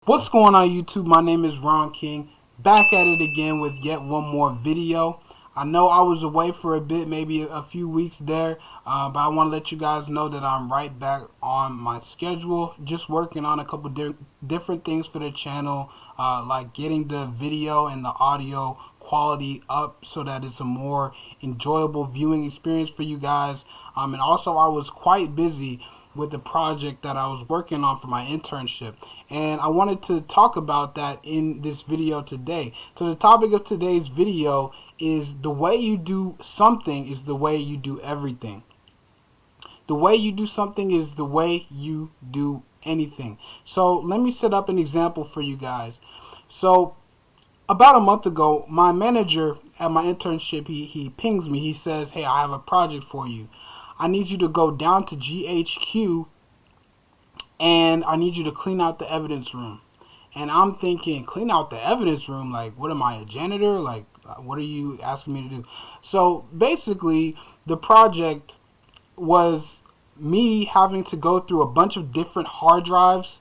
What's going on YouTube? My name is Ron King, back at it again with yet one more video. I know I was away for a bit, maybe a few weeks there, but I want to let you guys know that I'm right back on my schedule, just working on a couple different things for the channel, like getting the video and the audio quality up so that it's a more enjoyable viewing experience for you guys. And also I was quite busy with the project that I was working on for my internship. And I wanted to talk about that in this video today. So the topic of today's video is the way you do something is the way you do everything. The way you do something is the way you do anything. So let me set up an example for you guys. So about a month ago, my manager at my internship, he pings me. He says, "Hey, I have a project for you. I need you to go down to GHQ and I need you to clean out the evidence room." And I'm thinking, clean out the evidence room? Like, what am I, a janitor? Like, what are you asking me to do? So basically, the project was me having to go through a bunch of different hard drives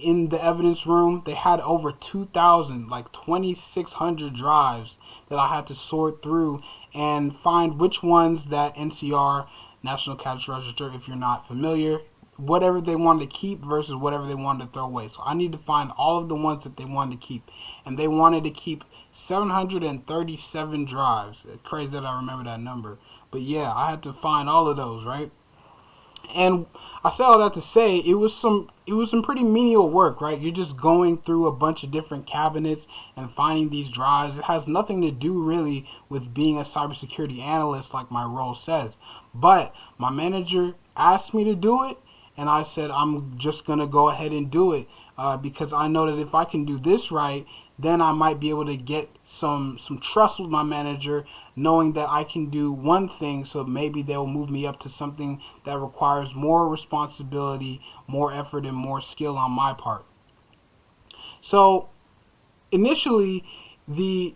in the evidence room. They had over 2,000, like 2,600 drives that I had to sort through and find which ones that NCR, National Cash Register, if you're not familiar, whatever they wanted to keep versus whatever they wanted to throw away. So I need to find all of the ones that they wanted to keep. And they wanted to keep 737 drives. It's crazy that I remember that number. But yeah, I had to find all of those, right? And I say all that to say it was some pretty menial work, right? You're just going through a bunch of different cabinets and finding these drives. It has nothing to do really with being a cybersecurity analyst like my role says. But my manager asked me to do it, and I said I'm just gonna go ahead and do it because I know that if I can do this right, then I might be able to get some trust with my manager, knowing that I can do one thing, so maybe they'll move me up to something that requires more responsibility, more effort, and more skill on my part. So initially, the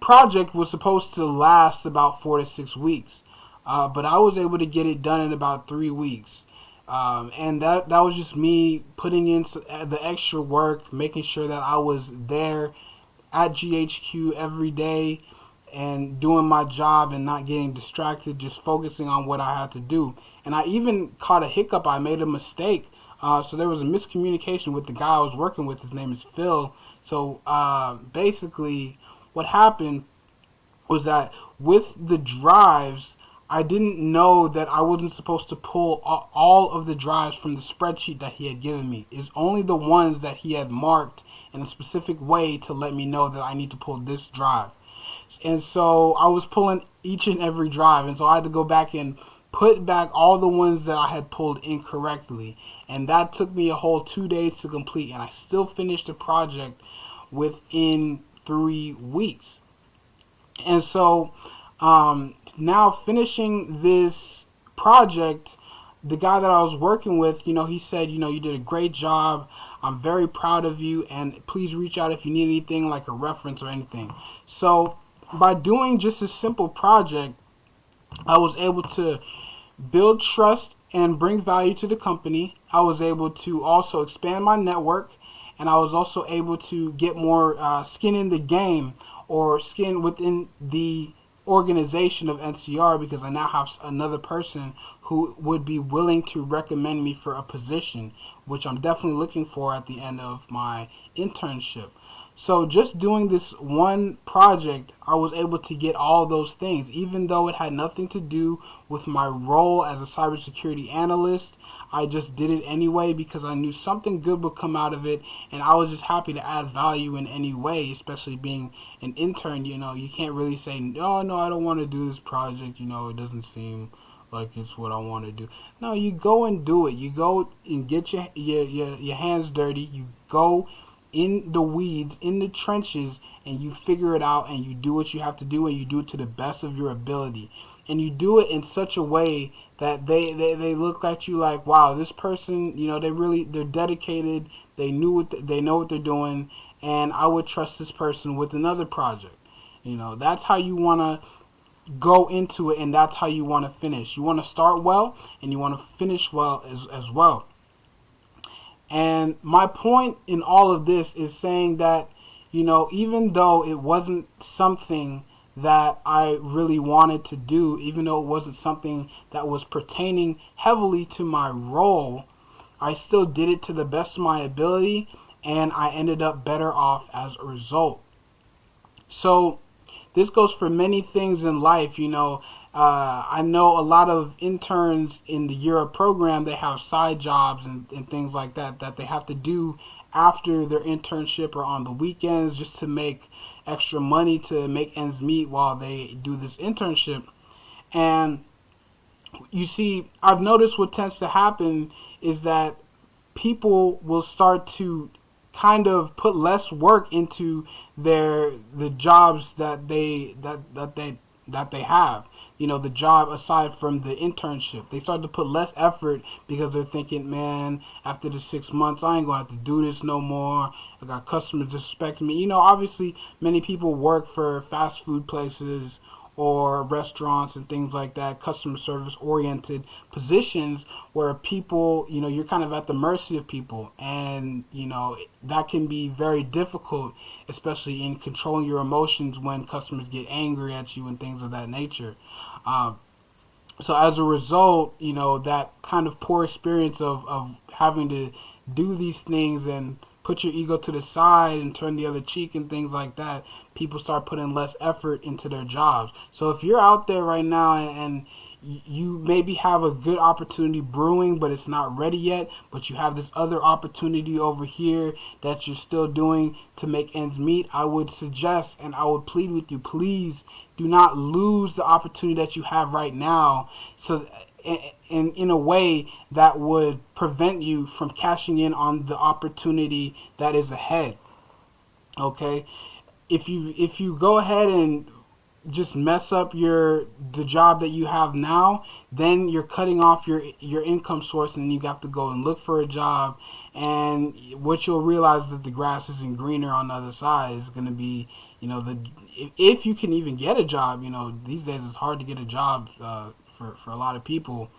project was supposed to last about 4 to 6 weeks, but I was able to get it done in about 3 weeks. And that was just me putting in the extra work, making sure that I was there at GHQ every day and doing my job and not getting distracted, just focusing on what I had to do. And I even caught a hiccup. I made a mistake. So there was a miscommunication with the guy I was working with. His name is Phil. So basically, what happened was that with the drives, I didn't know that I wasn't supposed to pull all of the drives from the spreadsheet that he had given me. It's only the ones that he had marked in a specific way to let me know that I need to pull this drive. And so I was pulling each and every drive, and so I had to go back and put back all the ones that I had pulled incorrectly. And that took me a whole 2 days to complete, and I still finished the project within 3 weeks. And so now finishing this project, the guy that I was working with, he said, you did a great job. I'm very proud of you, and please reach out if you need anything like a reference or anything. So by doing just a simple project, I was able to build trust and bring value to the company. I was able to also expand my network, and I was also able to get more skin in the game, or skin within the organization of NCR, because I now have another person who would be willing to recommend me for a position, which I'm definitely looking for at the end of my internship. So just doing this one project, I was able to get all those things, even though it had nothing to do with my role as a cybersecurity analyst. I just did it anyway because I knew something good would come out of it, and I was just happy to add value in any way, especially being an intern. You can't really say, "Oh, no, I don't want to do this project. It doesn't seem like it's what I want to do." No, you go and do it. You go and get your hands dirty. You go in the weeds, in the trenches, and you figure it out, and you do what you have to do, and you do it to the best of your ability. And you do it in such a way that they look at you like, wow, this person, they're dedicated, they know what they're doing, and I would trust this person with another project. That's how you want to go into it, and that's how you want to finish. You want to start well, and you want to finish well as well. And my point in all of this is saying that, even though it wasn't something that I really wanted to do, even though it wasn't something that was pertaining heavily to my role, I still did it to the best of my ability, and I ended up better off as a result. So this goes for many things in life. I know a lot of interns in the Europe program, they have side jobs and things like that they have to do after their internship or on the weekends just to make extra money to make ends meet while they do this internship. And you see, I've noticed what tends to happen is that people will start to kind of put less work into the jobs that they have. The job aside from the internship. They start to put less effort because they're thinking, man, after the 6 months, I ain't going to have to do this no more. I got customers disrespecting me. Obviously, many people work for fast food places or restaurants and things like that, customer service oriented positions where people, you're kind of at the mercy of people. And, that can be very difficult, especially in controlling your emotions when customers get angry at you and things of that nature. Um, so as a result, that kind of poor experience of having to do these things and put your ego to the side and turn the other cheek and things like that, people start putting less effort into their jobs. So if you're out there right now and you maybe have a good opportunity brewing, but it's not ready yet, but you have this other opportunity over here that you're still doing to make ends meet, I would suggest and I would plead with you, please do not lose the opportunity that you have right now. So in a way that would prevent you from cashing in on the opportunity that is ahead. Okay, if you go ahead and just mess up the job that you have now, then you're cutting off your income source, and you have to go and look for a job. And what you'll realize that the grass isn't greener on the other side is going to be, if you can even get a job. These days it's hard to get a job for a lot of people.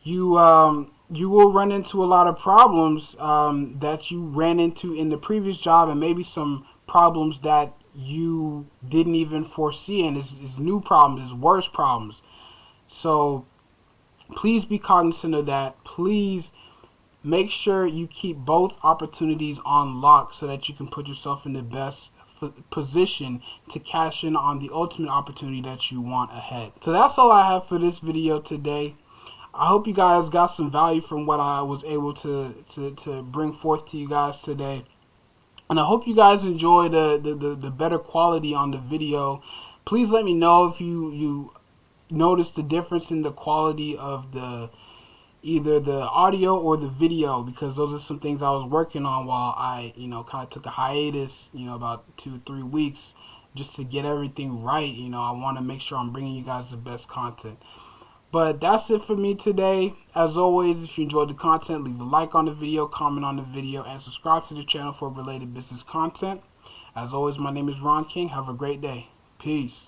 You will run into a lot of problems that you ran into in the previous job, and maybe some problems that you didn't even foresee, and it's new problems, it's worse problems. So please be cognizant of that. Please make sure you keep both opportunities on lock so that you can put yourself in the best position to cash in on the ultimate opportunity that you want ahead. So that's all I have for this video today. I hope you guys got some value from what I was able to bring forth to you guys today. And I hope you guys enjoy the better quality on the video. Please let me know if you notice the difference in the quality of either the audio or the video, because those are some things I was working on while I kind of took a hiatus, about 2-3 weeks, just to get everything right. I want to make sure I'm bringing you guys the best content. But that's it for me today. As always, if you enjoyed the content, leave a like on the video, comment on the video, and subscribe to the channel for related business content. As always, my name is Ron King. Have a great day. Peace.